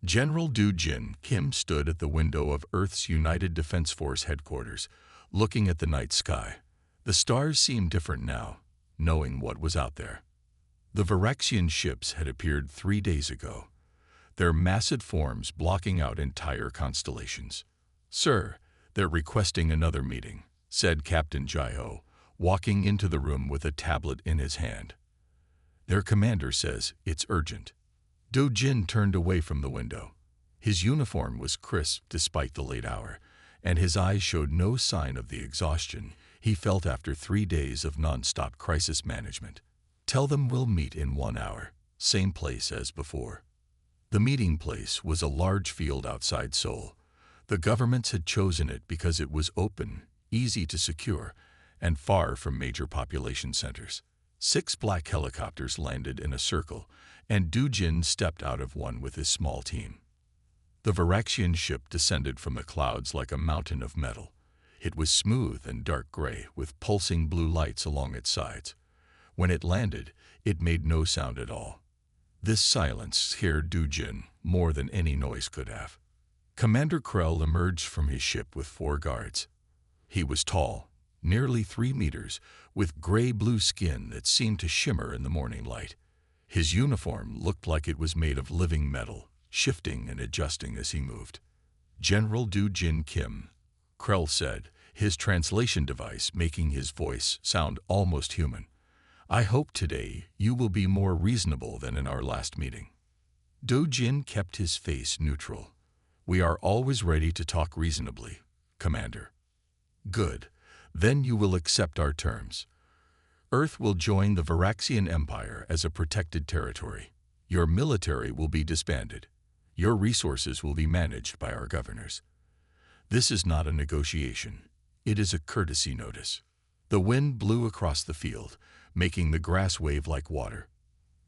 General Du Jin Kim stood at the window of Earth's United Defense Force headquarters, looking at the night sky. The stars seemed different now, knowing what was out there. The Viraxian ships had appeared 3 days ago, their massive forms blocking out entire constellations. "Sir, they're requesting another meeting," said Captain Jai-ho, walking into the room with a tablet in his hand. "Their commander says it's urgent." Do Jin turned away from the window. His uniform was crisp despite the late hour, and his eyes showed no sign of the exhaustion he felt after 3 days of non-stop crisis management. "Tell them we'll meet in 1 hour, same place as before." The meeting place was a large field outside Seoul. The governments had chosen it because it was open, easy to secure, and far from major population centers. 6 black helicopters landed in a circle, and Du Jin stepped out of one with his small team. The Viraxian ship descended from the clouds like a mountain of metal. It was smooth and dark gray, with pulsing blue lights along its sides. When it landed, it made no sound at all. This silence scared Du Jin more than any noise could have. Commander Krell emerged from his ship with 4 guards. He was tall, nearly 3 meters, with gray-blue skin that seemed to shimmer in the morning light. His uniform looked like it was made of living metal, shifting and adjusting as he moved. "General Du Jin Kim," Krell said, his translation device making his voice sound almost human. "I hope today you will be more reasonable than in our last meeting." Do Jin kept his face neutral. "We are always ready to talk reasonably, Commander." "Good. Then you will accept our terms. Earth will join the Viraxian Empire as a protected territory. Your military will be disbanded. Your resources will be managed by our governors. This is not a negotiation. It is a courtesy notice." The wind blew across the field, making the grass wave like water.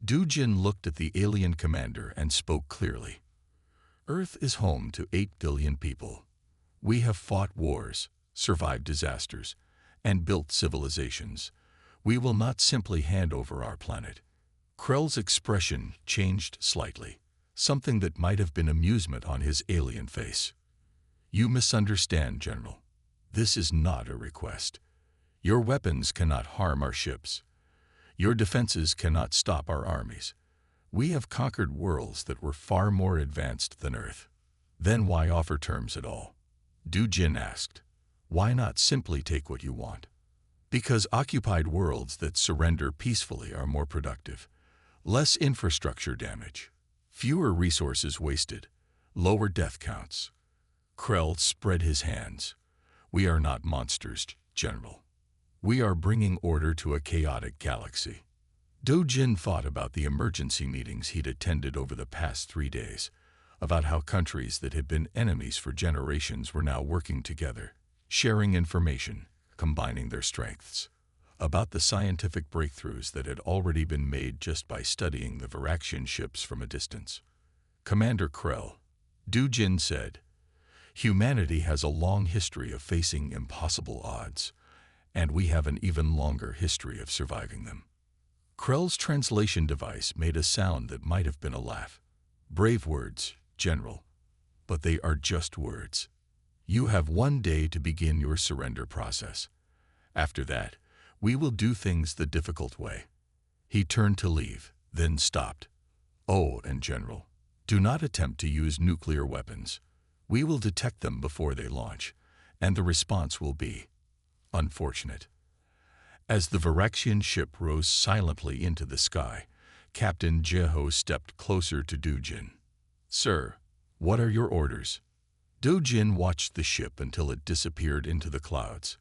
Du Jin looked at the alien commander and spoke clearly. "Earth is home to 8 billion people. We have fought wars, survived disasters, and built civilizations. We will not simply hand over our planet." Krell's expression changed slightly, something that might have been amusement on his alien face. "You misunderstand, General. This is not a request. Your weapons cannot harm our ships. Your defenses cannot stop our armies. We have conquered worlds that were far more advanced than Earth." "Then why offer terms at all?" Du Jin asked. "Why not simply take what you want?" "Because occupied worlds that surrender peacefully are more productive. Less infrastructure damage, fewer resources wasted, lower death counts." Krell spread his hands. "We are not monsters, General. We are bringing order to a chaotic galaxy." Do Jin thought about the emergency meetings he'd attended over the past 3 days, about how countries that had been enemies for generations were now working together, sharing information, combining their strengths, about the scientific breakthroughs that had already been made just by studying the Viraxian ships from a distance. "Commander Krell," Du Jin said, "humanity has a long history of facing impossible odds, and we have an even longer history of surviving them." Krell's translation device made a sound that might have been a laugh. "Brave words, General, but they are just words. You have 1 day to begin your surrender process. After that, we will do things the difficult way." He turned to leave, then stopped. "Oh, and General, do not attempt to use nuclear weapons. We will detect them before they launch, and the response will be unfortunate." As the Viraxian ship rose silently into the sky, Captain Jai-ho stepped closer to Du Jin. "Sir, what are your orders?" Du Jin watched the ship until it disappeared into the clouds.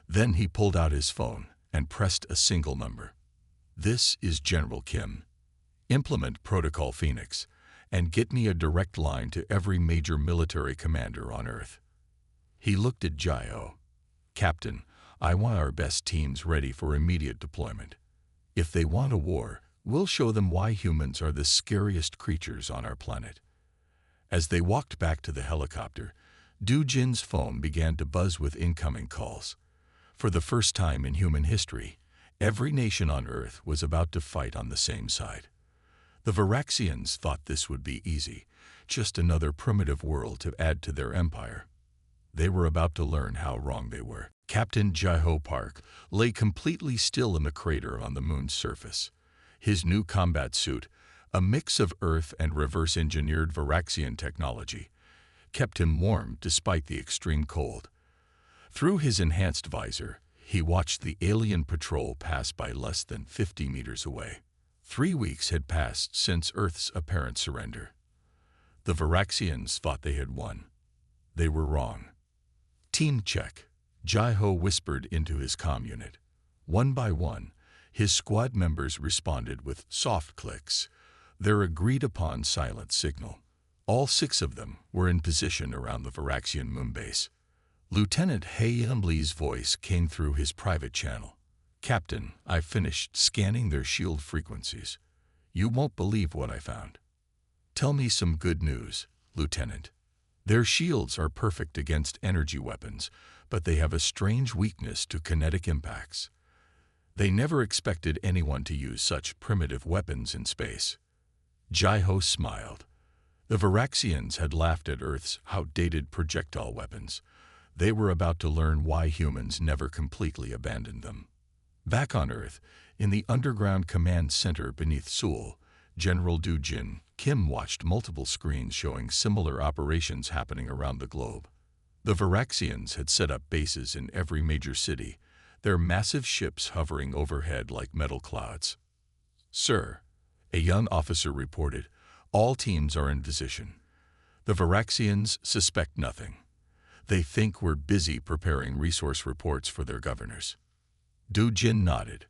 Then he pulled out his phone and pressed a single number. "This is General Kim. Implement Protocol Phoenix and get me a direct line to every major military commander on Earth." He looked at Jai-ho. "Captain, I want our best teams ready for immediate deployment. If they want a war, we'll show them why humans are the scariest creatures on our planet." As they walked back to the helicopter, Du Jin's phone began to buzz with incoming calls. For the first time in human history, every nation on Earth was about to fight on the same side. The Varaxians thought this would be easy, just another primitive world to add to their empire. They were about to learn how wrong they were. Captain Jaiho Park lay completely still in the crater on the moon's surface. His new combat suit, a mix of Earth and reverse-engineered Varaxian technology, kept him warm despite the extreme cold. Through his enhanced visor, he watched the alien patrol pass by less than 50 meters away. 3 weeks had passed since Earth's apparent surrender. The Varaxians thought they had won. They were wrong. Team check, Jaiho whispered into his comm unit. One by one, his squad members responded with soft clicks, their agreed-upon silent signal. All 6 of them were in position around the Varaxian moonbase. Lieutenant Hayamli's voice came through his private channel. Captain, I've finished scanning their shield frequencies. You won't believe what I found. Tell me some good news, Lieutenant. Their shields are perfect against energy weapons, but they have a strange weakness to kinetic impacts. They never expected anyone to use such primitive weapons in space. Jaiho smiled. The Varaxians had laughed at Earth's outdated projectile weapons. They were about to learn why humans never completely abandoned them. Back on Earth, in the underground command center beneath Seoul, General Do-jin Kim watched multiple screens showing similar operations happening around the globe. The Varaxians had set up bases in every major city, their massive ships hovering overhead like metal clouds. Sir, a young officer reported, all teams are in position. The Varaxians suspect nothing. They think we're busy preparing resource reports for their governors. Do-jin nodded.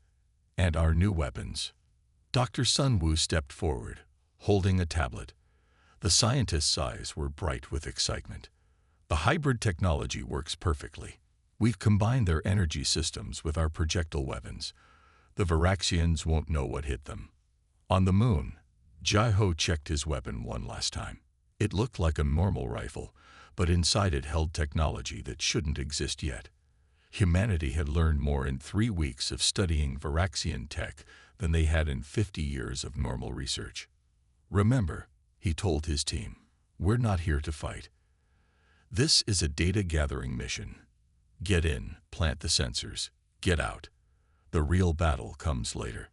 And our new weapons. Dr. Sun-woo stepped forward, holding a tablet. The scientist's eyes were bright with excitement. The hybrid technology works perfectly. We've combined their energy systems with our projectile weapons. The Varaxians won't know what hit them. On the moon, Jaiho checked his weapon one last time. It looked like a normal rifle, but inside it held technology that shouldn't exist yet. Humanity had learned more in 3 weeks of studying Varaxian tech than they had in 50 years of normal research. Remember, he told his team, we're not here to fight. This is a data-gathering mission. Get in, plant the sensors, get out. The real battle comes later.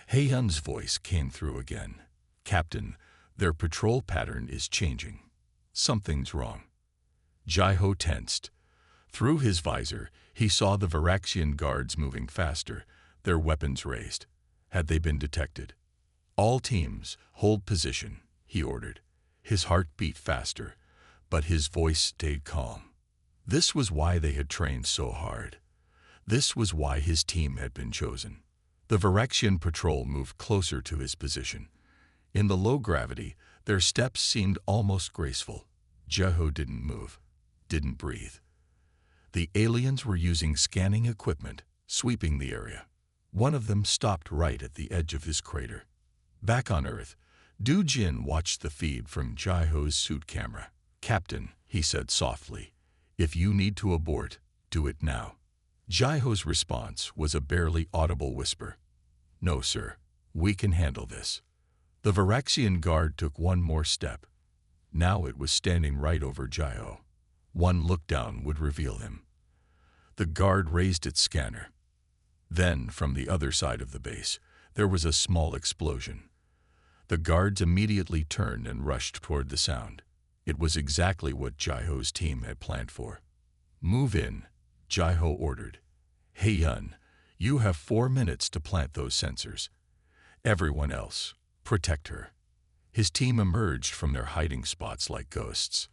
Hae-hyun's voice came through again. Captain, their patrol pattern is changing. Something's wrong. Jaiho tensed. Through his visor, he saw the Varaxian guards moving faster, their weapons raised. Had they been detected? All teams, hold position, he ordered. His heart beat faster, but his voice stayed calm. This was why they had trained so hard. This was why his team had been chosen. The Varaxian patrol moved closer to his position. In the low gravity, their steps seemed almost graceful. Jaiho didn't move, didn't breathe. The aliens were using scanning equipment, sweeping the area. One of them stopped right at the edge of his crater. Back on Earth, Do-jin watched the feed from Jaiho's suit camera. Captain, he said softly, if you need to abort, do it now. Jaiho's response was a barely audible whisper. No, sir, we can handle this. The Varaxian guard took one more step. Now it was standing right over Jaiho. One look down would reveal him. The guard raised its scanner. Then, from the other side of the base, there was a small explosion. The guards immediately turned and rushed toward the sound. It was exactly what Jaiho's team had planned for. Move in, Jaiho ordered. Hae-hyun, you have 4 minutes to plant those sensors. Everyone else, protect her. His team emerged from their hiding spots like ghosts.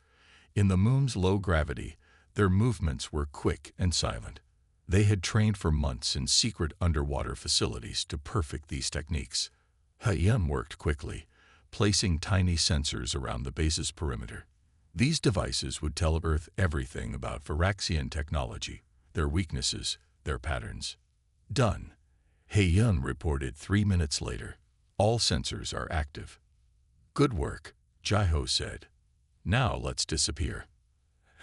In the moon's low gravity, their movements were quick and silent. They had trained for months in secret underwater facilities to perfect these techniques. Hae-hyun worked quickly, placing tiny sensors around the base's perimeter. These devices would tell Earth everything about Varaxian technology, their weaknesses, their patterns. Done. Hae-hyun reported 3 minutes later. All sensors are active. Good work, Jaiho said. Now let's disappear.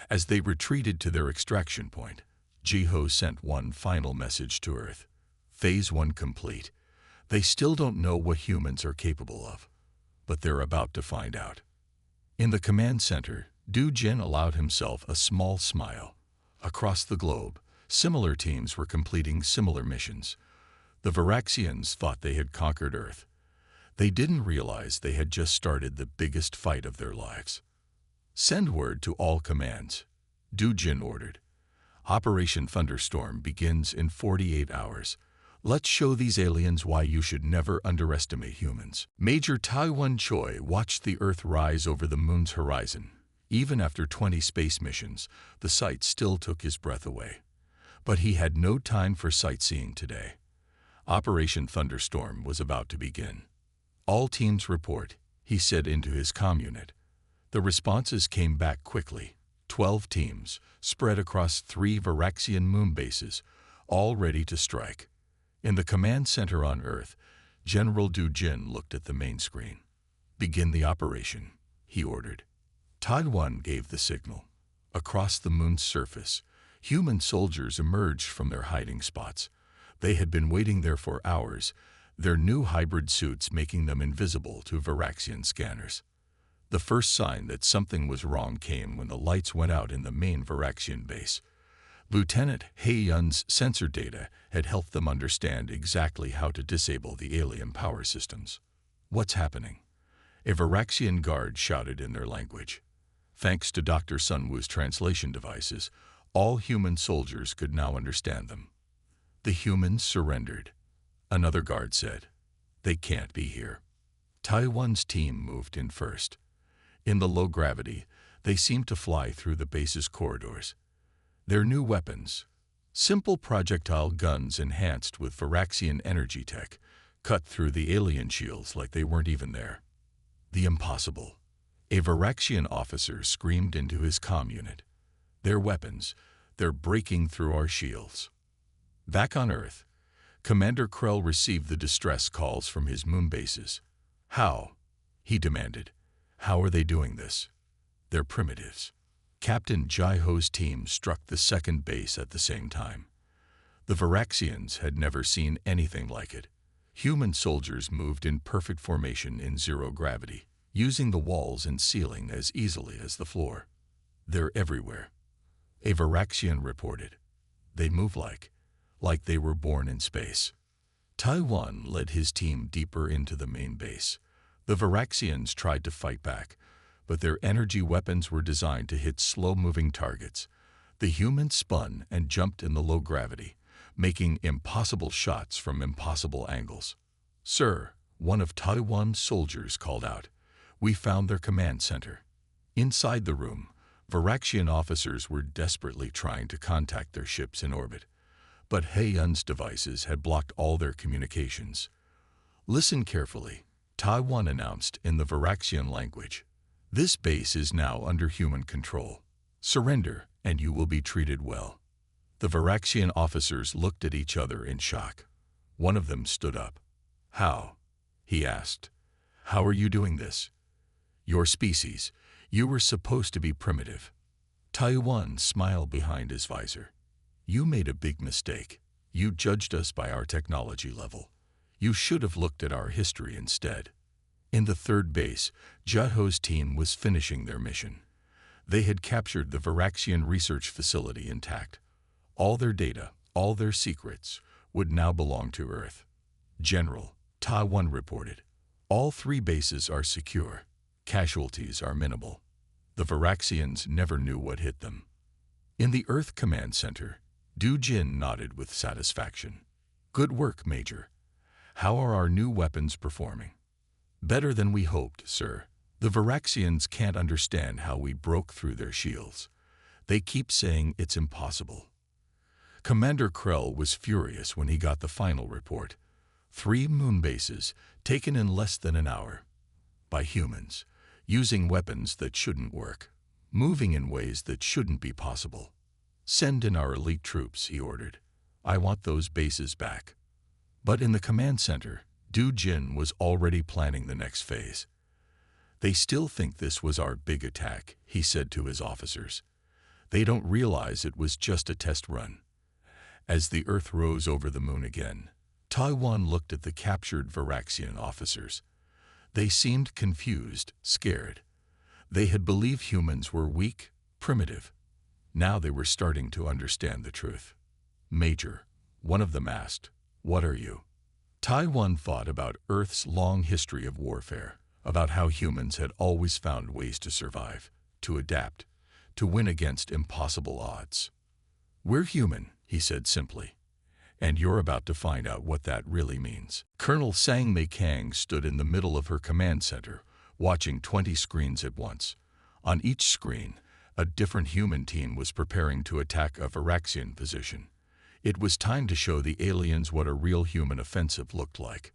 As they retreated to their extraction point, Jaiho sent one final message to Earth. Phase 1 complete. They still don't know what humans are capable of, but they're about to find out. In the command center, Du Jin allowed himself a small smile. Across the globe, similar teams were completing similar missions. The Varaxians thought they had conquered Earth. They didn't realize they had just started the biggest fight of their lives. Send word to all commands, Du Jin ordered. Operation Thunderstorm begins in 48 hours. Let's show these aliens why you should never underestimate humans. Major Taiwan Choi watched the Earth rise over the moon's horizon. Even after 20 space missions, the sight still took his breath away. But he had no time for sightseeing today. Operation Thunderstorm was about to begin. All teams report, he said into his comm unit. The responses came back quickly. 12 teams, spread across 3 Varaxian moon bases, all ready to strike. In the command center on Earth, General Du Jin looked at the main screen. Begin the operation, he ordered. Taiwan gave the signal. Across the moon's surface, human soldiers emerged from their hiding spots. They had been waiting there for hours, their new hybrid suits making them invisible to Varaxian scanners. The first sign that something was wrong came when the lights went out in the main Varaxian base. Lieutenant He-yun's sensor data had helped them understand exactly how to disable the alien power systems. What's happening? A Varaxian guard shouted in their language. Thanks to Dr. Sunwoo's translation devices, all human soldiers could now understand them. The humans surrendered. Another guard said, "They can't be here." Taiwan's team moved in first. In the low gravity, they seemed to fly through the base's corridors. Their new weapons, simple projectile guns enhanced with Varaxian energy tech, cut through the alien shields like they weren't even there. The impossible. A Varaxian officer screamed into his comm unit. Their weapons, they're breaking through our shields. Back on Earth, Commander Krell received the distress calls from his moon bases. How? He demanded. How are they doing this? They're primitives. Captain Jai-Ho's team struck the second base at the same time. The Varaxians had never seen anything like it. Human soldiers moved in perfect formation in zero gravity, using the walls and ceiling as easily as the floor. They're everywhere. A Varaxian reported. They move like they were born in space. Taiwan led his team deeper into the main base. The Varaxians tried to fight back, but their energy weapons were designed to hit slow-moving targets. The humans spun and jumped in the low gravity, making impossible shots from impossible angles. "Sir," one of Taiwan's soldiers called out, "we found their command center." Inside the room, Varaxian officers were desperately trying to contact their ships in orbit, but He-yun's devices had blocked all their communications. "Listen carefully," Taiwan announced in the Varaxian language. "This base is now under human control. Surrender, and you will be treated well." The Varaxian officers looked at each other in shock. One of them stood up. "How?" he asked. "How are you doing this? Your species, you were supposed to be primitive." Taiwan smiled behind his visor. "You made a big mistake. You judged us by our technology level. You should have looked at our history instead." In the third base, Jai-Ho's team was finishing their mission. They had captured the Varaxian research facility intact. All their data, all their secrets, would now belong to Earth. "General," Taiwan reported, "all 3 bases are secure. Casualties are minimal." The Varaxians never knew what hit them. In the Earth Command Center, Du Jin nodded with satisfaction. "Good work, Major. How are our new weapons performing?" "Better than we hoped, sir. The Varaxians can't understand how we broke through their shields. They keep saying it's impossible." Commander Krell was furious when he got the final report. 3 moon bases, taken in less than an hour. By humans, using weapons that shouldn't work, moving in ways that shouldn't be possible. "Send in our elite troops," he ordered. "I want those bases back." But in the command center, Du Jin was already planning the next phase. "They still think this was our big attack," he said to his officers. "They don't realize it was just a test run." As the Earth rose over the moon again, Taiwan looked at the captured Varaxian officers. They seemed confused, scared. They had believed humans were weak, primitive. Now they were starting to understand the truth. "Major," one of them asked, "what are you?" Taiwan thought about Earth's long history of warfare, about how humans had always found ways to survive, to adapt, to win against impossible odds. "We're human," he said simply, "and you're about to find out what that really means." Colonel Sang Mei Kang stood in the middle of her command center, watching 20 screens at once. On each screen, a different human team was preparing to attack a Varaxian position. It was time to show the aliens what a real human offensive looked like.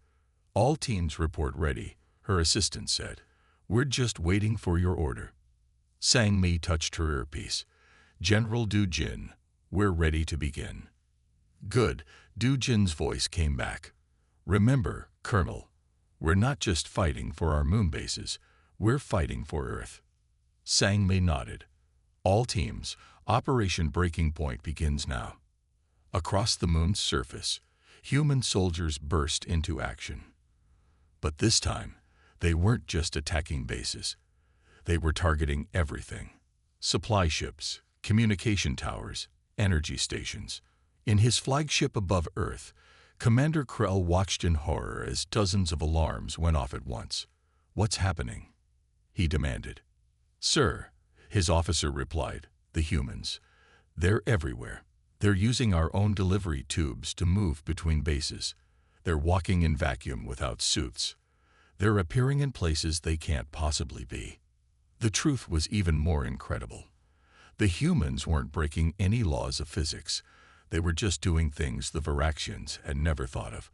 "All teams report ready," her assistant said. "We're just waiting for your order." Sang Mi touched her earpiece. "General Du Jin, we're ready to begin." "Good," Du Jin's voice came back. "Remember, Colonel, we're not just fighting for our moon bases, we're fighting for Earth." Sang Mi nodded. "All teams, Operation Breaking Point begins now." Across the moon's surface, human soldiers burst into action. But this time, they weren't just attacking bases. They were targeting everything: supply ships, communication towers, energy stations. In his flagship above Earth, Commander Krell watched in horror as dozens of alarms went off at once. "What's happening?" he demanded. "Sir," his officer replied, "the humans. They're everywhere. They're using our own delivery tubes to move between bases. They're walking in vacuum without suits. They're appearing in places they can't possibly be." The truth was even more incredible. The humans weren't breaking any laws of physics. They were just doing things the Varaxians had never thought of,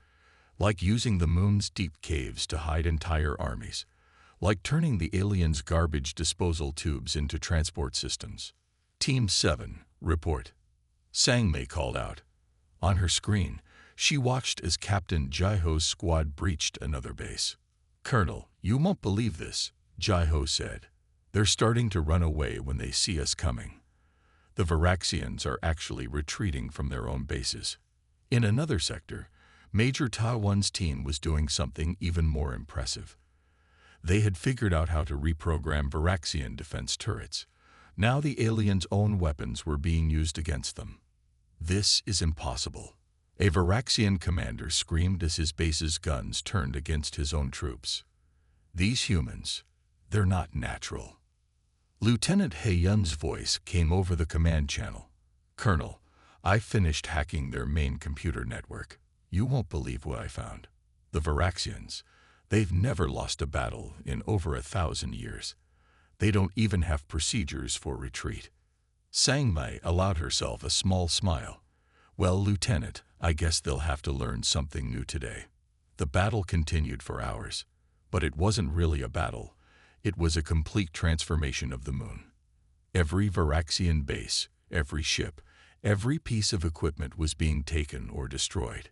like using the moon's deep caves to hide entire armies, like turning the aliens' garbage disposal tubes into transport systems. "Team 7, report," Sang Mei called out. On her screen, she watched as Captain Jaiho's squad breached another base. "Colonel, you won't believe this," Jaiho said. "They're starting to run away when they see us coming. The Varaxians are actually retreating from their own bases." In another sector, Major Taiwan's team was doing something even more impressive. They had figured out how to reprogram Varaxian defense turrets. Now the aliens' own weapons were being used against them. "This is impossible," a Varaxian commander screamed as his base's guns turned against his own troops. "These humans, they're not natural." Lieutenant He Yun's voice came over the command channel. "Colonel, I finished hacking their main computer network. You won't believe what I found. The Varaxians, they've never lost a battle in over 1,000 years. They don't even have procedures for retreat." Sang Mei allowed herself a small smile. "Well, Lieutenant, I guess they'll have to learn something new today." The battle continued for hours, but it wasn't really a battle. It was a complete transformation of the moon. Every Varaxian base, every ship, every piece of equipment was being taken or destroyed.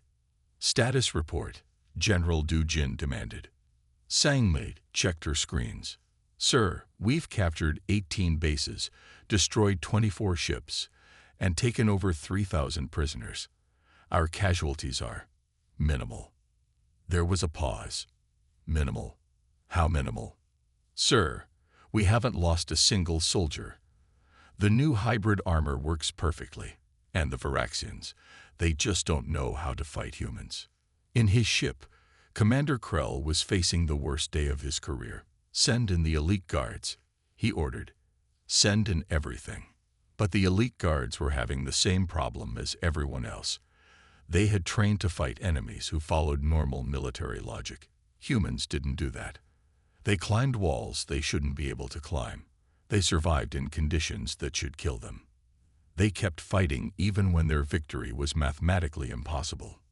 "Status report," General Du Jin demanded. Sang Mei checked her screens. "Sir, we've captured 18 bases, destroyed 24 ships, and taken over 3,000 prisoners. Our casualties are minimal." There was a pause. "Minimal? How minimal?" "Sir, we haven't lost a single soldier. The new hybrid armor works perfectly, and the Varaxians, they just don't know how to fight humans." In his ship, Commander Krell was facing the worst day of his career. "Send in the elite guards," he ordered. "Send in everything." But the elite guards were having the same problem as everyone else. They had trained to fight enemies who followed normal military logic. Humans didn't do that. They climbed walls they shouldn't be able to climb. They survived in conditions that should kill them. They kept fighting even when their victory was mathematically impossible.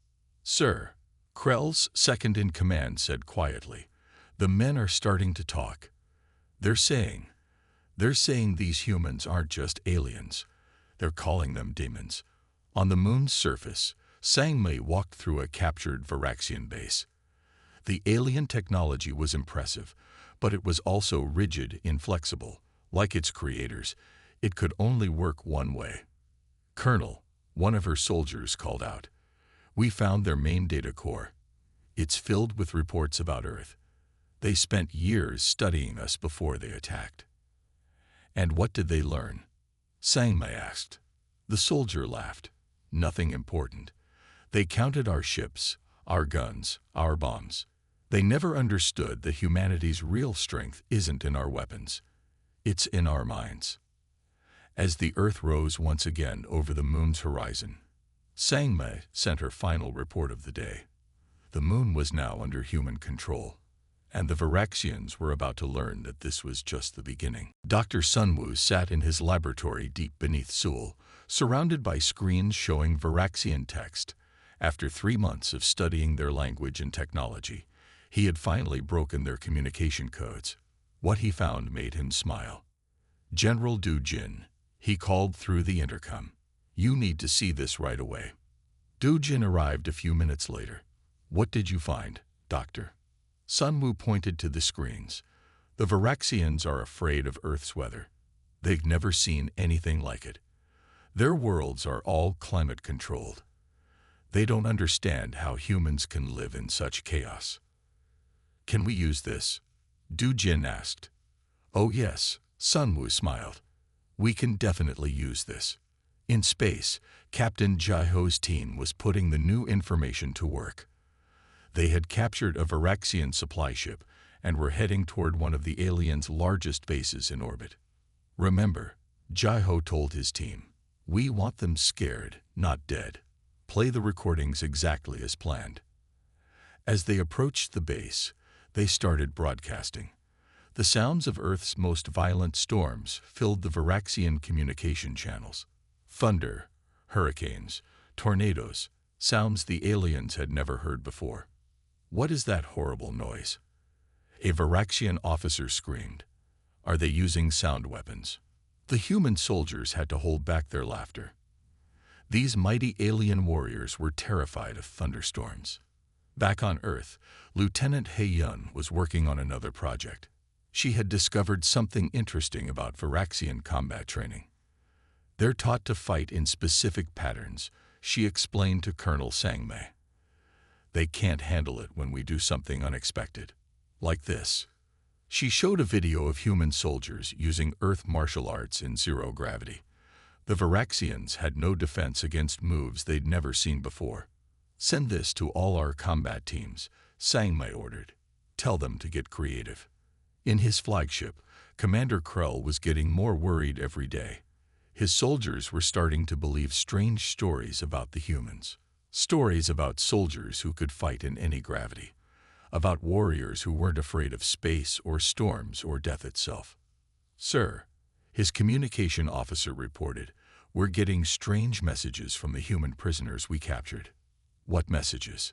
"Sir," Krell's second-in-command said quietly, "the men are starting to talk. They're saying these humans aren't just aliens. They're calling them demons." On the moon's surface, Sang Mei walked through a captured Varaxian base. The alien technology was impressive, but it was also rigid, inflexible. Like its creators, it could only work one way. "Colonel," one of her soldiers called out, We found their main data core. It's filled with reports about Earth. They spent years studying us before they attacked. And what did they learn? Sangmei asked. The soldier laughed. Nothing important. They counted our ships, our guns, our bombs. They never understood that humanity's real strength isn't in our weapons. It's in our minds. As the Earth rose once again over the moon's horizon, Sangmei sent her final report of the day. The moon was now under human control, and the Viraxians were about to learn that this was just the beginning. Dr. Sunwoo sat in his laboratory deep beneath Seoul, surrounded by screens showing Viraxian text. After 3 months of studying their language and technology, he had finally broken their communication codes. What he found made him smile. General Du Jin, he called through the intercom. You need to see this right away. Du Jin arrived a few minutes later. What did you find, Doctor? Sunwoo pointed to the screens. The Viraxians are afraid of Earth's weather. They've never seen anything like it. Their worlds are all climate-controlled. They don't understand how humans can live in such chaos. Can we use this? Du Jin asked. Oh yes, Sunwoo smiled. We can definitely use this. In space, Captain Jaiho's team was putting the new information to work. They had captured a Viraxian supply ship and were heading toward one of the aliens' largest bases in orbit. Remember, Jaiho told his team, we want them scared, not dead. Play the recordings exactly as planned. As they approached the base, they started broadcasting. The sounds of Earth's most violent storms filled the Viraxian communication channels. Thunder, hurricanes, tornadoes, sounds the aliens had never heard before. What is that horrible noise? A Viraxian officer screamed. Are they using sound weapons? The human soldiers had to hold back their laughter. These mighty alien warriors were terrified of thunderstorms. Back on Earth, Lieutenant He-yun was working on another project. She had discovered something interesting about Viraxian combat training. They're taught to fight in specific patterns, she explained to Colonel Sangmei. They can't handle it when we do something unexpected. Like this. She showed a video of human soldiers using Earth martial arts in zero gravity. The Viraxians had no defense against moves they'd never seen before. Send this to all our combat teams, Sangmei ordered. Tell them to get creative. In his flagship, Commander Krell was getting more worried every day. His soldiers were starting to believe strange stories about the humans. Stories about soldiers who could fight in any gravity. About warriors who weren't afraid of space or storms or death itself. Sir, his communication officer reported, we're getting strange messages from the human prisoners we captured. What messages?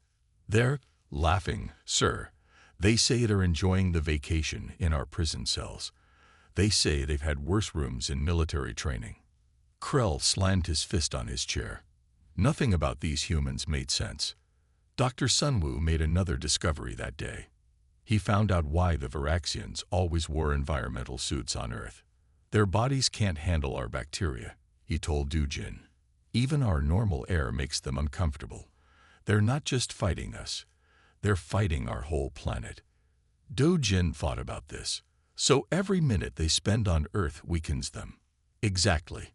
They're laughing, sir. They say they're enjoying the vacation in our prison cells. They say they've had worse rooms in military training. Krell slammed his fist on his chair. Nothing about these humans made sense. Dr. Sunwoo made another discovery that day. He found out why the Viraxians always wore environmental suits on Earth. Their bodies can't handle our bacteria, he told Du Jin. Even our normal air makes them uncomfortable. They're not just fighting us. They're fighting our whole planet. Du Jin thought about this. So every minute they spend on Earth weakens them. Exactly.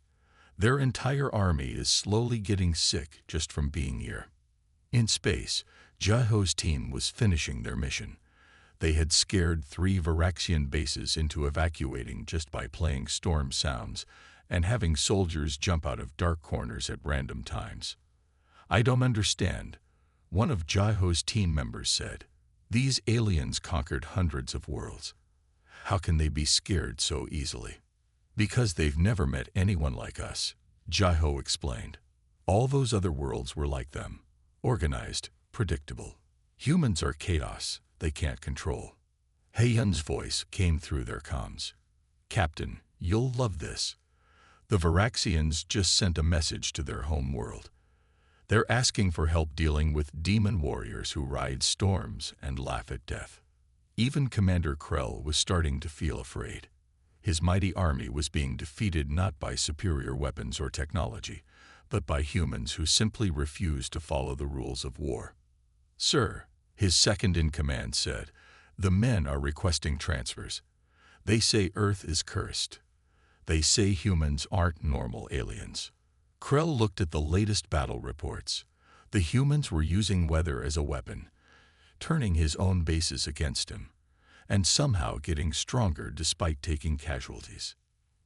Their entire army is slowly getting sick just from being here. In space, Jaiho's team was finishing their mission. They had scared 3 Viraxian bases into evacuating just by playing storm sounds and having soldiers jump out of dark corners at random times. I don't understand, one of Jaiho's team members said. These aliens conquered hundreds of worlds. How can they be scared so easily? Because they've never met anyone like us, Jaiho explained. All those other worlds were like them. Organized, predictable. Humans are chaos they can't control. He-yun's voice came through their comms. Captain, you'll love this. The Viraxians just sent a message to their home world. They're asking for help dealing with demon warriors who ride storms and laugh at death. Even Commander Krell was starting to feel afraid. His mighty army was being defeated not by superior weapons or technology, but by humans who simply refused to follow the rules of war. "Sir," his second-in-command said, "the men are requesting transfers. They say Earth is cursed. They say humans aren't normal aliens." Krell looked at the latest battle reports. The humans were using weather as a weapon, turning his own bases against him, and somehow getting stronger despite taking casualties.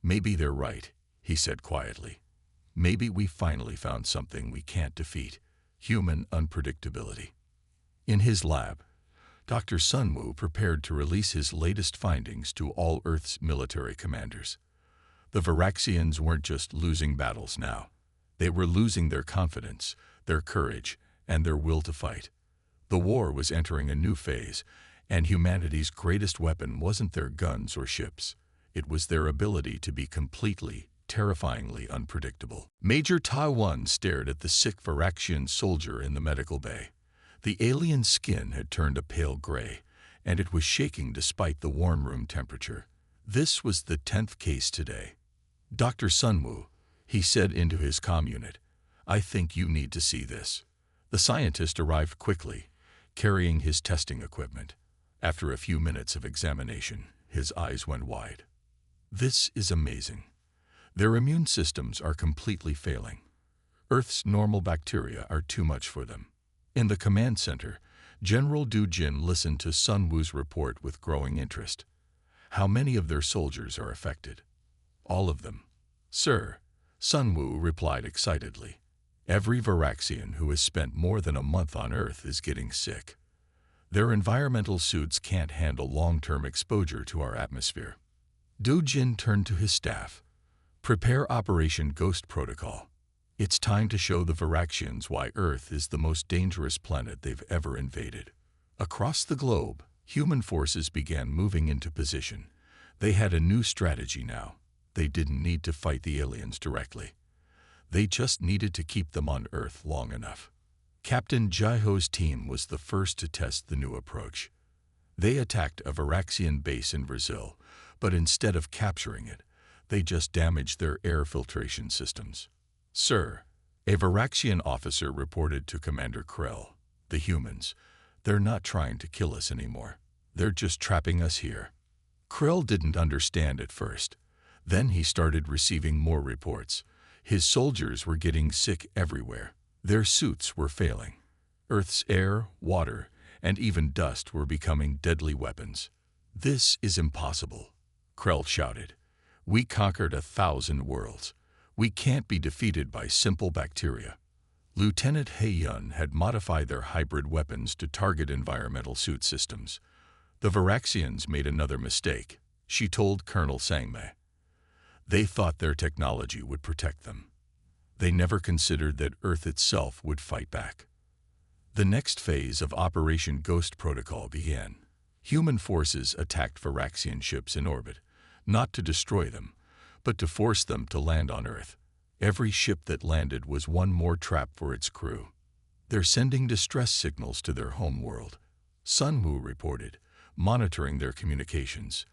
"Maybe they're right," he said quietly. "Maybe we finally found something we can't defeat: human unpredictability." In his lab, Dr. Sunwoo prepared to release his latest findings to all Earth's military commanders. The Varaxians weren't just losing battles now. They were losing their confidence, their courage, and their will to fight. The war was entering a new phase, and humanity's greatest weapon wasn't their guns or ships. It was their ability to be completely, terrifyingly unpredictable. Major Taiwan stared at the sick Varaxian soldier in the medical bay. The alien's skin had turned a pale gray, and it was shaking despite the warm room temperature. This was the 10th case today. "Dr. Sunwoo," he said into his comm unit, "I think you need to see this." The scientist arrived quickly, carrying his testing equipment. After a few minutes of examination, his eyes went wide. "This is amazing. Their immune systems are completely failing. Earth's normal bacteria are too much for them." In the command center, General Du Jin listened to Sunwoo's report with growing interest. "How many of their soldiers are affected?" "All of them, sir," Sunwoo replied excitedly. "Every Varaxian who has spent more than a month on Earth is getting sick. Their environmental suits can't handle long-term exposure to our atmosphere." Du Jin turned to his staff. "Prepare Operation Ghost Protocol. It's time to show the Varaxians why Earth is the most dangerous planet they've ever invaded." Across the globe, human forces began moving into position. They had a new strategy now. They didn't need to fight the aliens directly. They just needed to keep them on Earth long enough. Captain Jaiho's team was the first to test the new approach. They attacked a Varaxian base in Brazil, but instead of capturing it, they just damaged their air filtration systems. "Sir," a Varaxian officer reported to Commander Krell, "the humans, they're not trying to kill us anymore. They're just trapping us here." Krell didn't understand at first. Then he started receiving more reports. His soldiers were getting sick everywhere. Their suits were failing. Earth's air, water, and even dust were becoming deadly weapons. "This is impossible," Krell shouted. "We conquered 1,000 worlds. We can't be defeated by simple bacteria." Lieutenant He-yun had modified their hybrid weapons to target environmental suit systems. The Varaxians made another mistake, she told Colonel Sangmei. They thought their technology would protect them. They never considered that Earth itself would fight back. The next phase of Operation Ghost Protocol began. Human forces attacked Varaxian ships in orbit, not to destroy them, but to force them to land on Earth. Every ship that landed was one more trap for its crew. "They're sending distress signals to their home world," Sunwoo reported, monitoring their communications.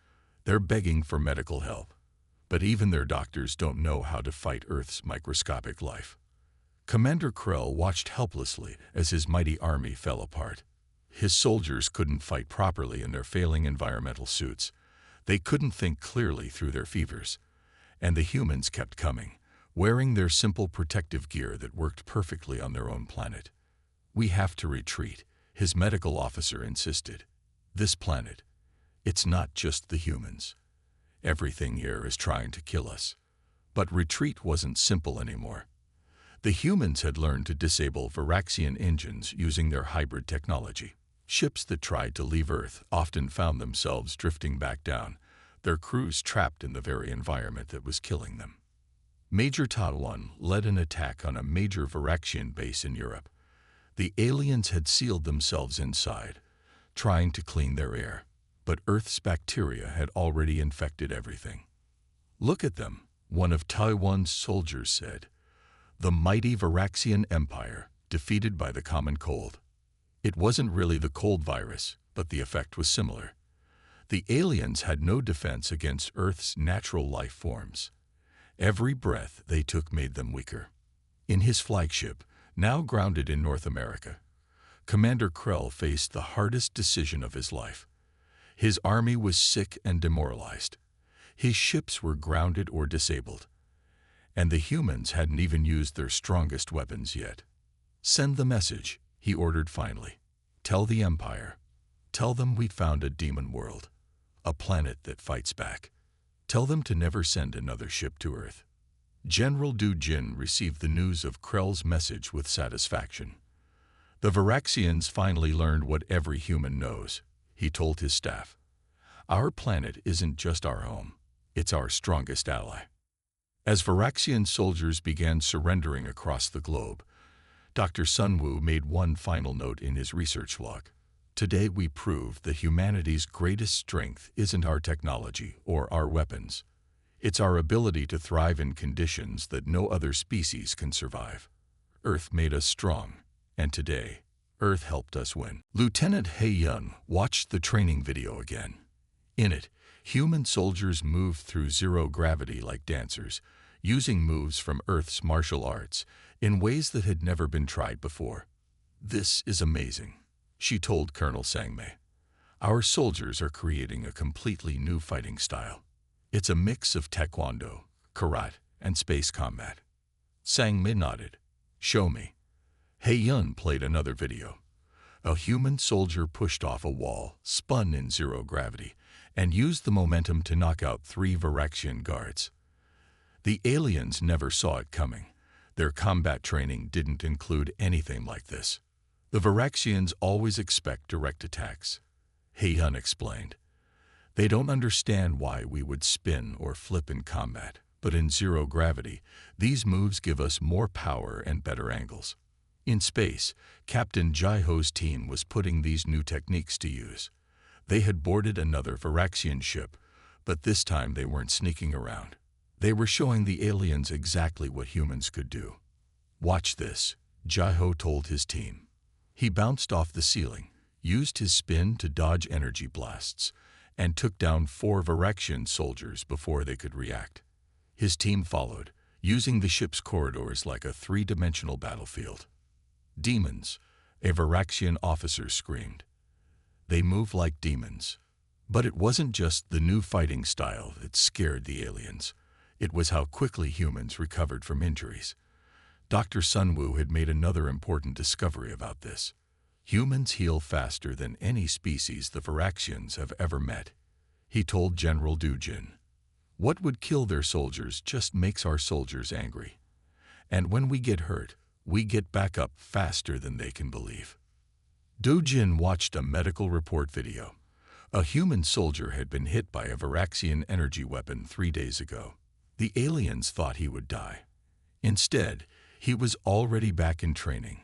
"They're begging for medical help. But even their doctors don't know how to fight Earth's microscopic life." Commander Krell watched helplessly as his mighty army fell apart. His soldiers couldn't fight properly in their failing environmental suits. They couldn't think clearly through their fevers. And the humans kept coming, wearing their simple protective gear that worked perfectly on their own planet. "We have to retreat," his medical officer insisted. "This planet, it's not just the humans. Everything here is trying to kill us." But retreat wasn't simple anymore. The humans had learned to disable Varaxian engines using their hybrid technology. Ships that tried to leave Earth often found themselves drifting back down, their crews trapped in the very environment that was killing them. Major Taiwan led an attack on a major Varaxian base in Europe. The aliens had sealed themselves inside, trying to clean their air, but Earth's bacteria had already infected everything. "Look at them," one of Taiwan's soldiers said. "The mighty Varaxian Empire, defeated by the common cold." It wasn't really the cold virus, but the effect was similar. The aliens had no defense against Earth's natural life forms. Every breath they took made them weaker. In his flagship, now grounded in North America, Commander Krell faced the hardest decision of his life. His army was sick and demoralized. His ships were grounded or disabled. And the humans hadn't even used their strongest weapons yet. "Send the message," he ordered finally. "Tell the Empire. Tell them we found a demon world, a planet that fights back. Tell them to never send another ship to Earth." General Du Jin received the news of Krell's message with satisfaction. "The Varaxians finally learned what every human knows," he told his staff. "Our planet isn't just our home, it's our strongest ally." As Varaxian soldiers began surrendering across the globe, Dr. Sunwoo made one final note in his research log. "Today we proved that humanity's greatest strength isn't our technology or our weapons. It's our ability to thrive in conditions that no other species can survive. Earth made us strong, and today, Earth helped us win." Lieutenant He-yun watched the training video again. In it, human soldiers moved through zero gravity like dancers, using moves from Earth's martial arts in ways that had never been tried before. "This is amazing," she told Colonel Sangmei. "Our soldiers are creating a completely new fighting style. It's a mix of taekwondo, karate, and space combat." Sangmei nodded. "Show me." He-yun played another video. A human soldier pushed off a wall, spun in zero gravity, and used the momentum to knock out 3 Varaxian guards. The aliens never saw it coming. Their combat training didn't include anything like this. "The Varaxians always expect direct attacks," He-yun explained. "They don't understand why we would spin or flip in combat, but in zero gravity, these moves give us more power and better angles." In space, Captain Jai-ho's team was putting these new techniques to use. They had boarded another Varaxian ship, but this time they weren't sneaking around. They were showing the aliens exactly what humans could do. "Watch this," Jai-ho told his team. He bounced off the ceiling, used his spin to dodge energy blasts, and took down 4 Varaxian soldiers before they could react. His team followed, using the ship's corridors like a 3-dimensional battlefield. "Demons," a Varaxian officer screamed. "They move like demons." But it wasn't just the new fighting style that scared the aliens. It was how quickly humans recovered from injuries. Dr. Sunwoo had made another important discovery about this. Humans heal faster than any species the Varaxians have ever met. He told General Du Jin, "What would kill their soldiers just makes our soldiers angry. And when we get hurt, we get back up faster than they can believe." Du Jin watched a medical report video. A human soldier had been hit by a Varaxian energy weapon 3 days ago. The aliens thought he would die. Instead, he was already back in training,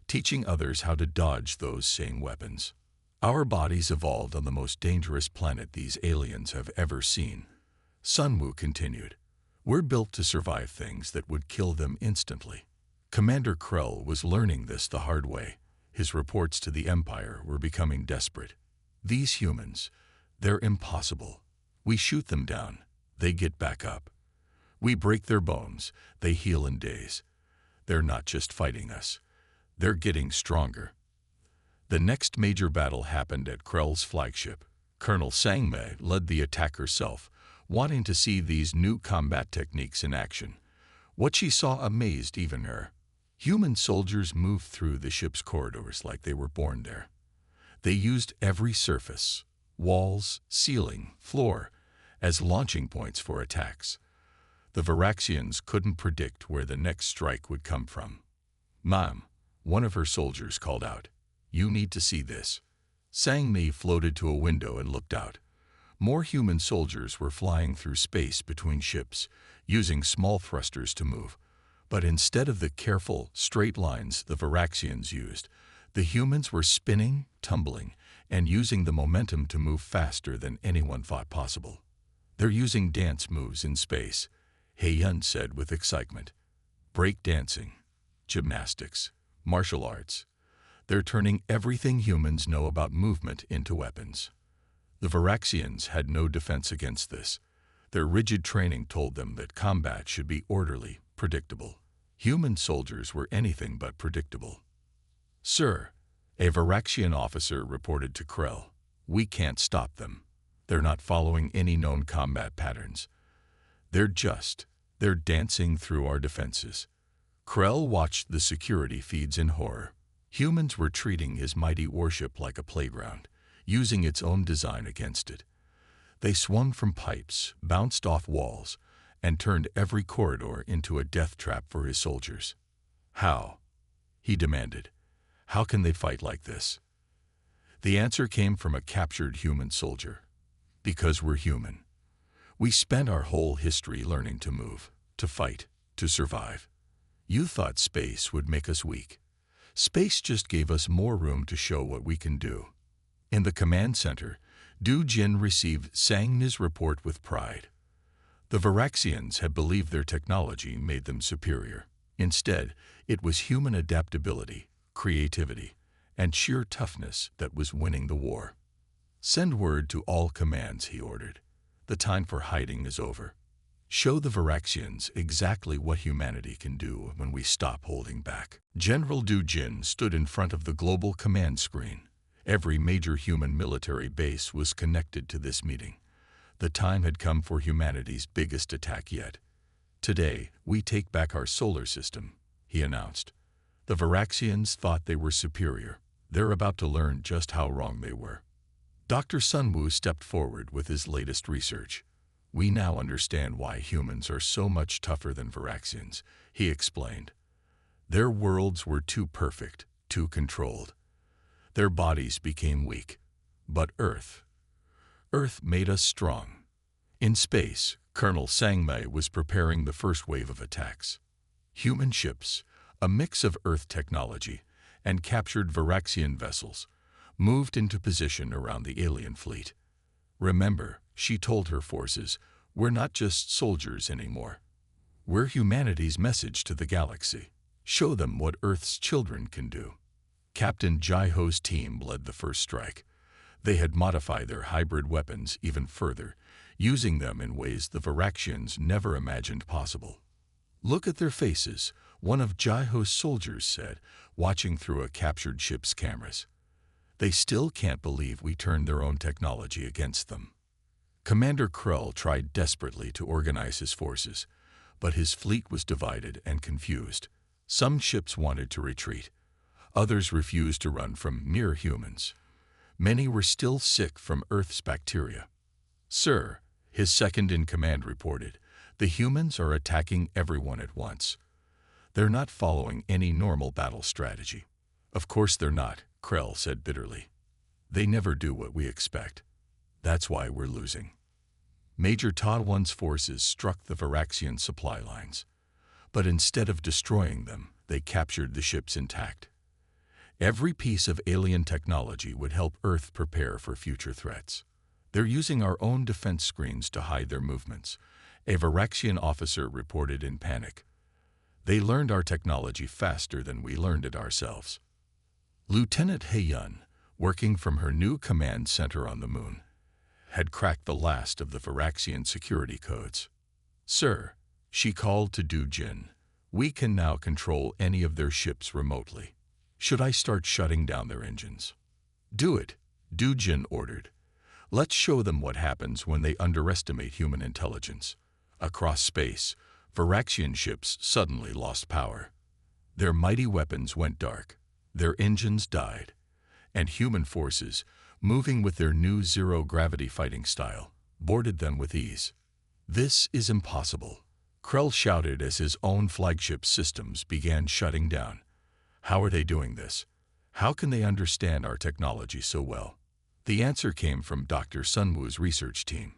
teaching others how to dodge those same weapons. "Our bodies evolved on the most dangerous planet these aliens have ever seen," Sunwoo continued. "We're built to survive things that would kill them instantly." Commander Krell was learning this the hard way. His reports to the Empire were becoming desperate. "These humans, they're impossible. We shoot them down, they get back up. We break their bones, they heal in days. They're not just fighting us, they're getting stronger." The next major battle happened at Krell's flagship. Colonel Sangmei led the attack herself, wanting to see these new combat techniques in action. What she saw amazed even her. Human soldiers moved through the ship's corridors like they were born there. They used every surface, walls, ceiling, floor, as launching points for attacks. The Varaxians couldn't predict where the next strike would come from. "Ma'am," one of her soldiers called out, "you need to see this." Sangmei floated to a window and looked out. More human soldiers were flying through space between ships, using small thrusters to move. But instead of the careful, straight lines the Varaxians used, the humans were spinning, tumbling, and using the momentum to move faster than anyone thought possible. "They're using dance moves in space," He-yun said with excitement. "Break dancing, gymnastics, martial arts. They're turning everything humans know about movement into weapons." The Varaxians had no defense against this. Their rigid training told them that combat should be orderly, predictable. Human soldiers were anything but predictable. "Sir," a Varaxian officer reported to Krell, "we can't stop them. They're not following any known combat patterns. They're dancing through our defenses." Krell watched the security feeds in horror. Humans were treating his mighty warship like a playground, using its own design against it. They swung from pipes, bounced off walls, and turned every corridor into a death trap for his soldiers. "How?" he demanded. "How can they fight like this?" The answer came from a captured human soldier. "Because we're human. We spent our whole history learning to move, to fight, to survive. You thought space would make us weak. Space just gave us more room to show what we can do." In the command center, Du Jin received Sang-Ni's report with pride. The Varaxians had believed their technology made them superior. Instead, it was human adaptability, creativity, and sheer toughness that was winning the war. "Send word to all commands," he ordered. "The time for hiding is over. Show the Varaxians exactly what humanity can do when we stop holding back." General Du Jin stood in front of the global command screen. Every major human military base was connected to this meeting. The time had come for humanity's biggest attack yet. "Today, we take back our solar system," he announced. "The Varaxians thought they were superior. They're about to learn just how wrong they were." Dr. Sunwoo stepped forward with his latest research. "We now understand why humans are so much tougher than Varaxians," he explained. "Their worlds were too perfect, too controlled. Their bodies became weak. But Earth made us strong." In space, Colonel Sang-Mi was preparing the first wave of attacks. Human ships, a mix of Earth technology, and captured Varaxian vessels, moved into position around the alien fleet. "Remember," she told her forces, "we're not just soldiers anymore. We're humanity's message to the galaxy. Show them what Earth's children can do." Captain Jai-Ho's team led the first strike. They had modified their hybrid weapons even further, using them in ways the Varaxians never imagined possible. "Look at their faces," one of Jai-Ho's soldiers said, watching through a captured ship's cameras. "They still can't believe we turned their own technology against them." Commander Krell tried desperately to organize his forces, but his fleet was divided and confused. Some ships wanted to retreat. Others refused to run from mere humans. Many were still sick from Earth's bacteria. "Sir," his second-in-command reported, "the humans are attacking everyone at once. They're not following any normal battle strategy." "Of course they're not," Krell said bitterly. "They never do what we expect. That's why we're losing." Major Todwan's forces struck the Varaxian supply lines. But instead of destroying them, they captured the ships intact. Every piece of alien technology would help Earth prepare for future threats. "They're using our own defense screens to hide their movements," a Varaxian officer reported in panic. "They learned our technology faster than we learned it ourselves." Lieutenant Haeyun, working from her new command center on the moon, had cracked the last of the Varaxian security codes. "Sir," she called to Du Jin, "we can now control any of their ships remotely. Should I start shutting down their engines?" "Do it," Du Jin ordered. "Let's show them what happens when they underestimate human intelligence." Across space, Varaxian ships suddenly lost power. Their mighty weapons went dark, their engines died, and human forces, moving with their new zero-gravity fighting style, boarded them with ease. "This is impossible," Krell shouted as his own flagship systems began shutting down. "How are they doing this? How can they understand our technology so well?" The answer came from Dr. Sunwoo's research team.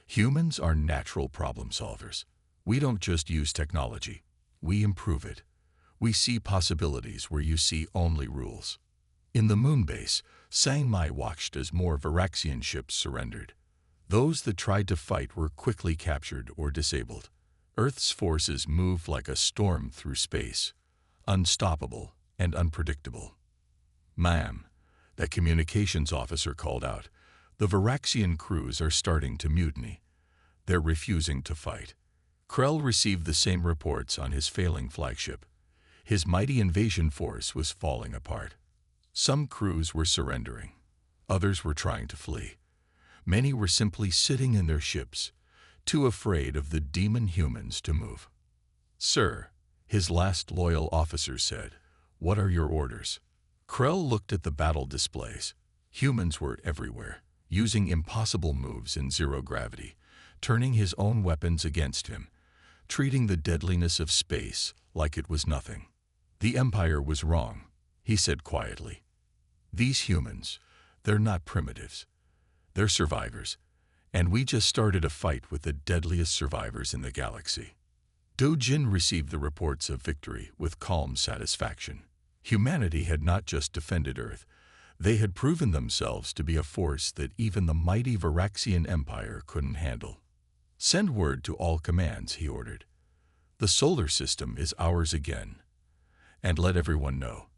"Humans are natural problem solvers. We don't just use technology, we improve it. We see possibilities where you see only rules." In the moon base, Sang-Mi watched as more Varaxian ships surrendered. Those that tried to fight were quickly captured or disabled. Earth's forces moved like a storm through space, unstoppable and unpredictable. "Ma'am," the communications officer called out, "the Varaxian crews are starting to mutiny. They're refusing to fight." Krell received the same reports on his failing flagship. His mighty invasion force was falling apart. Some crews were surrendering. Others were trying to flee. Many were simply sitting in their ships, too afraid of the demon humans to move. "Sir," his last loyal officer said, "what are your orders?" Krell looked at the battle displays. Humans were everywhere, using impossible moves in zero gravity, turning his own weapons against him, treating the deadliness of space like it was nothing. "The Empire was wrong," he said quietly. "These humans, they're not primitives. They're survivors, and we just started a fight with the deadliest survivors in the galaxy." Dojin received the reports of victory with calm satisfaction. Humanity had not just defended Earth, they had proven themselves to be a force that even the mighty Varaxian Empire couldn't handle. "Send word to all commands," he ordered. "The solar system is ours again. And let everyone know,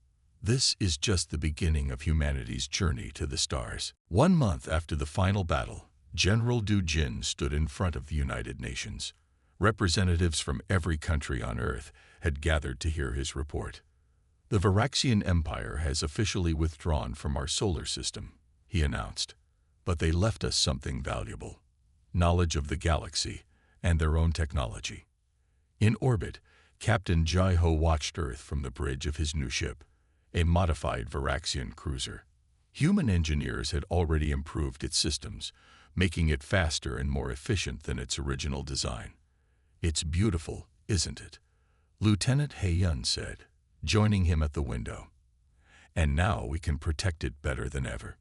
this is just the beginning of humanity's journey to the stars." 1 month after the final battle, General Dojin stood in front of the United Nations. Representatives from every country on Earth had gathered to hear his report. "The Varaxian Empire has officially withdrawn from our solar system," he announced. "But they left us something valuable: knowledge of the galaxy and their own technology." In orbit, Captain Jai-Ho watched Earth from the bridge of his new ship, a modified Varaxian cruiser. Human engineers had already improved its systems, making it faster and more efficient than its original design. "It's beautiful, isn't it?" Lieutenant He-Yun said, joining him at the window. "And now we can protect it better than ever."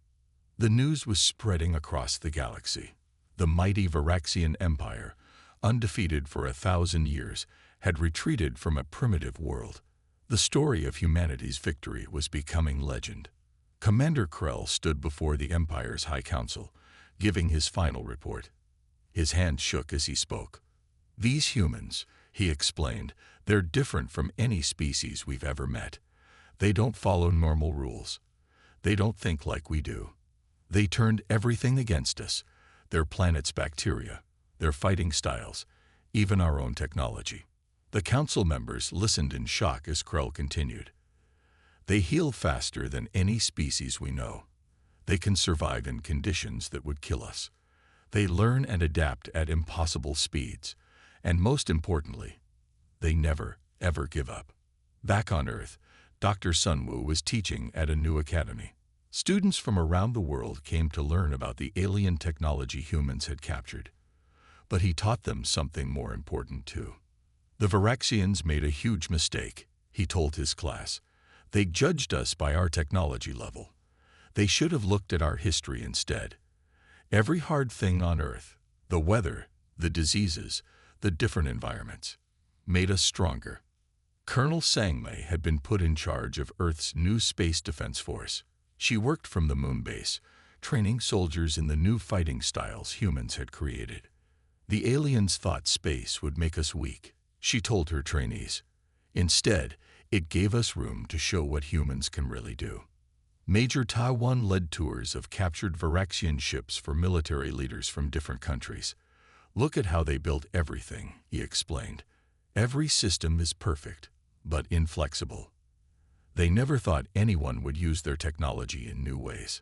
The news was spreading across the galaxy. The mighty Varaxian Empire, undefeated for 1,000 years, had retreated from a primitive world. The story of humanity's victory was becoming legend. Commander Krell stood before the Empire's High Council, giving his final report. His hand shook as he spoke. "These humans," he explained, "they're different from any species we've ever met. They don't follow normal rules. They don't think like we do. They turned everything against us: their planet's bacteria, their fighting styles, even our own technology." The council members listened in shock as Krell continued. "They heal faster than any species we know. They can survive in conditions that would kill us. They learn and adapt at impossible speeds. And most importantly, they never, ever give up." Back on Earth, Dr. Sunwoo was teaching at a new academy. Students from around the world came to learn about the alien technology humans had captured. But he taught them something more important too. "The Varaxians made a huge mistake," he told his class. "They judged us by our technology level. They should have looked at our history instead. Every hard thing on Earth, the weather, the diseases, the different environments, made us stronger." Colonel Sangmei had been put in charge of Earth's new Space Defense Force. She worked from the moon base, training soldiers in the new fighting styles humans had created. "The aliens thought space would make us weak," she told her trainees. "Instead, it gave us room to show what humans can really do." Major Taiwan led tours of captured Varaxian ships for military leaders from different countries. "Look at how they built everything," he explained. "Every system is perfect, but inflexible. They never thought anyone would use their technology in new ways."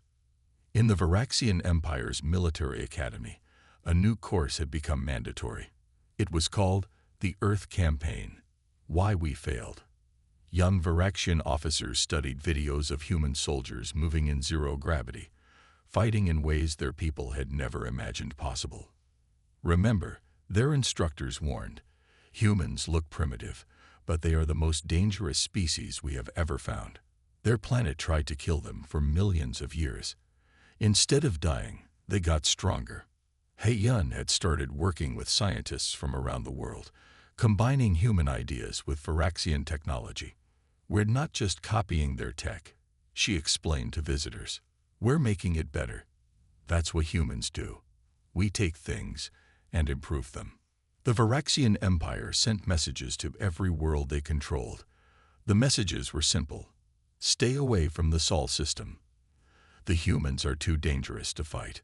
In the Varaxian Empire's military academy, a new course had become mandatory. It was called the Earth Campaign: Why We Failed. Young Varaxian officers studied videos of human soldiers moving in zero gravity, fighting in ways their people had never imagined possible. Remember, their instructors warned, "Humans look primitive, but they are the most dangerous species we have ever found." Their planet tried to kill them for millions of years. Instead of dying, they got stronger. He-Yun had started working with scientists from around the world, combining human ideas with Varaxian technology. "We're not just copying their tech," she explained to visitors. "We're making it better. That's what humans do. We take things and improve them." The Varaxian Empire sent messages to every world they controlled. The messages were simple: stay away from the Sol system. The humans are too dangerous to fight.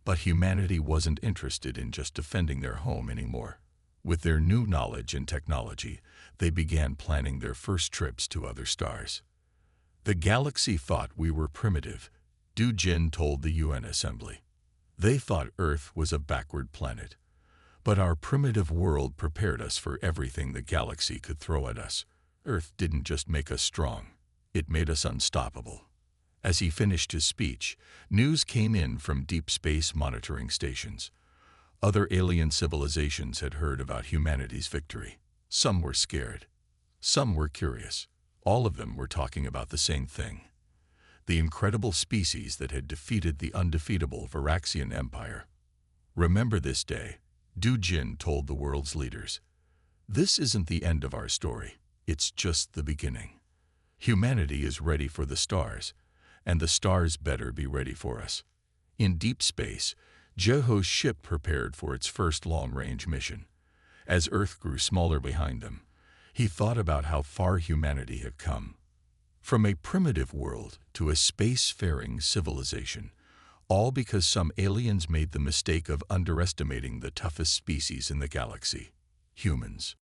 But humanity wasn't interested in just defending their home anymore. With their new knowledge and technology, they began planning their first trips to other stars. The galaxy thought we were primitive, Du Jin told the UN Assembly. They thought Earth was a backward planet. But our primitive world prepared us for everything the galaxy could throw at us. Earth didn't just make us strong, it made us unstoppable. As he finished his speech, news came in from deep space monitoring stations. Other alien civilizations had heard about humanity's victory. Some were scared. Some were curious. All of them were talking about the same thing. The incredible species that had defeated the undefeatable Varaxian Empire. Remember this day, Du Jin told the world's leaders. This isn't the end of our story. It's just the beginning. Humanity is ready for the stars, and the stars better be ready for us. In deep space, Jeho's ship prepared for its first long-range mission. As Earth grew smaller behind them, he thought about how far humanity had come. From a primitive world to a space-faring civilization, all because some aliens made the mistake of underestimating the toughest species in the galaxy, humans.